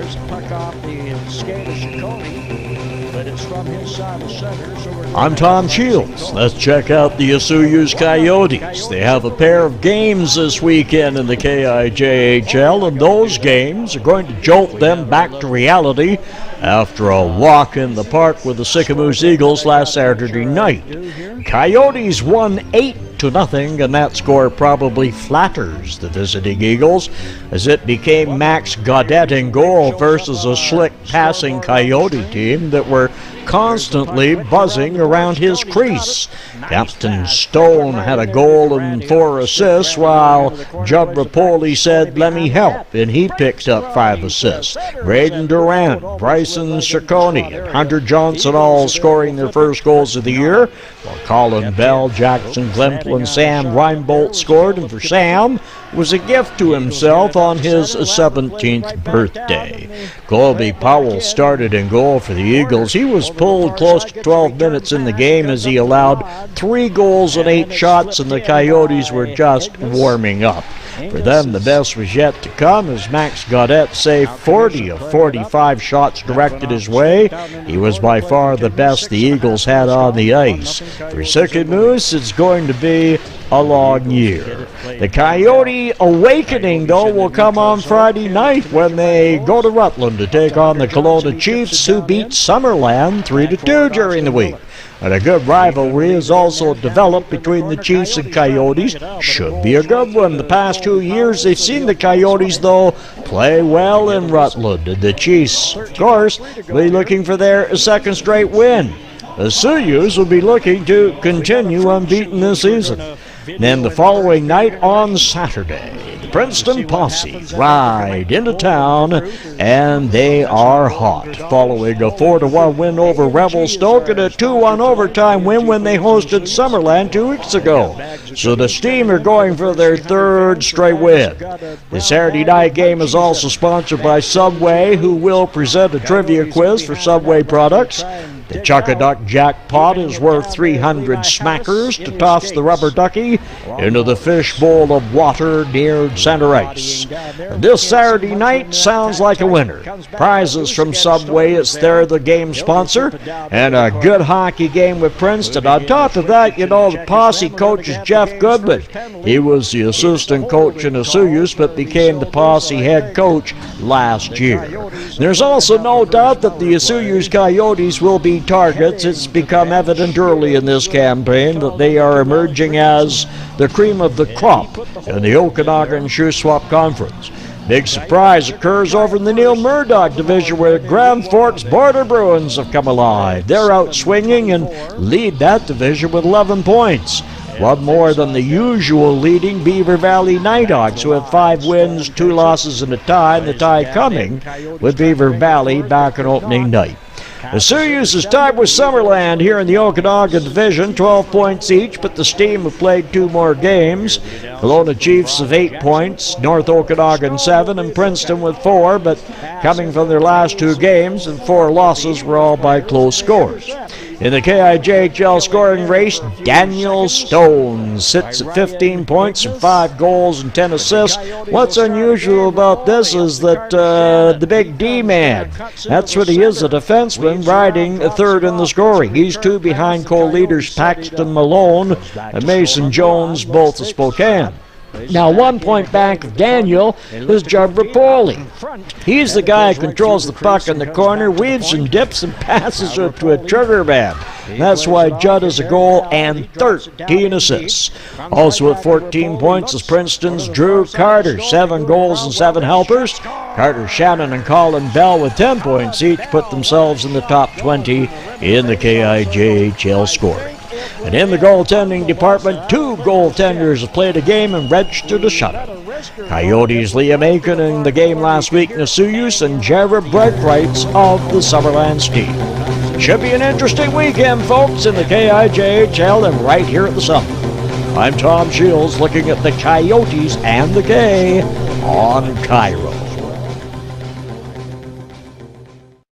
fires the puck off the skate of Ciccone, but it's from his side of center. So I'm Tom Shields. Let's check out the Osoyoos Coyotes. They have a pair of games this weekend in the KIJHL, and those games are going to jolt them back to reality after a walk in the park with the Sycamoose Eagles last Saturday night. Coyotes won 8-0, and that score probably flatters the visiting Eagles, as it became Max Gaudette in goal versus a slick passing Coyote team that were constantly buzzing around his crease. Captain Stone had a goal and 4 assists, while Judd Rapoli said, "Let me help," and he picked up 5 assists. Braden Durant, Bryson Ciccone, and Hunter Johnson all scoring their first goals of the year, while Colin Bell, Jackson Glimple, and Sam Reinbolt scored, and for Sam, it was a gift to himself on his 17th birthday. Colby Powell started in goal for the Eagles. He was pulled close to 12 minutes in the game as he allowed 3 goals and 8 shots, and the Coyotes were just warming up. For them, the best was yet to come as Max Gaudette saved 40 of 45 shots directed his way. He was by far the best the Eagles had on the ice. For Sycamoose, it's going to be a long year. The Coyote awakening, though, will come on Friday night when they go to Rutland to take on the Kelowna Chiefs, who beat Summerland 3-2 during the week. And a good rivalry is also developed between the Chiefs and Coyotes. Should be a good one. The past 2 years, they've seen the Coyotes, though, play well in Rutland. And the Chiefs, of course, will be looking for their second straight win. The Osoyoos will be looking to continue unbeaten this season. Then the following night on Saturday, the Princeton Posse ride into town, and they are hot, following a 4-1 win over Revelstoke and a 2-1 overtime win when they hosted Summerland 2 weeks ago. So the Steam are going for their 3rd straight win. The Saturday night game is also sponsored by Subway, who will present a trivia quiz for Subway products. The Chuck-a-Duck Jackpot is worth 300 smackers to toss the rubber ducky into the fishbowl of water near center ice. This Saturday night sounds like a winner. Prizes from Subway, they're the game sponsor, and a good hockey game with Princeton. On top of that, you know, the Posse coach is Jeff Goodman. He was the assistant coach in Osoyoos, but became the Posse head coach last year. There's also no doubt that the Osoyoos Coyotes will be targets. It's become evident early in this campaign that they are emerging as the cream of the crop in the Okanagan Shoe Swap Conference. Big surprise occurs over in the Neil Murdoch division, where Grand Forks Border Bruins have come alive. They're out swinging and lead that division with 11 points. One more than the usual leading Beaver Valley Nighthawks, who have 5 wins, 2 losses, and a tie. The tie coming with Beaver Valley back on opening night. The Osoyoos is tied with Summerland here in the Okanagan Division, 12 points each, but the Steam have played 2 more games. Kelowna Chiefs have 8 points, North Okanagan 7, and Princeton with 4, but coming from their last 2 games and 4 losses were all by close scores. In the KIJHL scoring race, Daniel Stone sits at 15 points and 5 goals and 10 assists. What's unusual about this is that the big D-man, that's what he is, a defenseman, riding 3rd in the scoring. He's 2 behind co-leaders Paxton Malone and Mason Jones, both of Spokane. Now, 1 point back of Daniel is Judd Rapoli. He's the guy who controls the puck in the corner, weaves and dips and passes it to a trigger man. That's why Judd has a goal and 13 assists. Also at 14 points is Princeton's Drew Carter, 7 goals and 7 helpers. Carter Shannon and Colin Bell with 10 points each put themselves in the top 20 in the KIJHL scoring. And in the goaltending department, 2 goaltenders have played a game and registered a shutout. Coyotes Liam Aiken in the game last week in Osoyoos, and Jared Bregrights of the Summerland Steam. Should be an interesting weekend, folks, in the KIJHL and right here at the Summit. I'm Tom Shields looking at the Coyotes and the K on CIRO.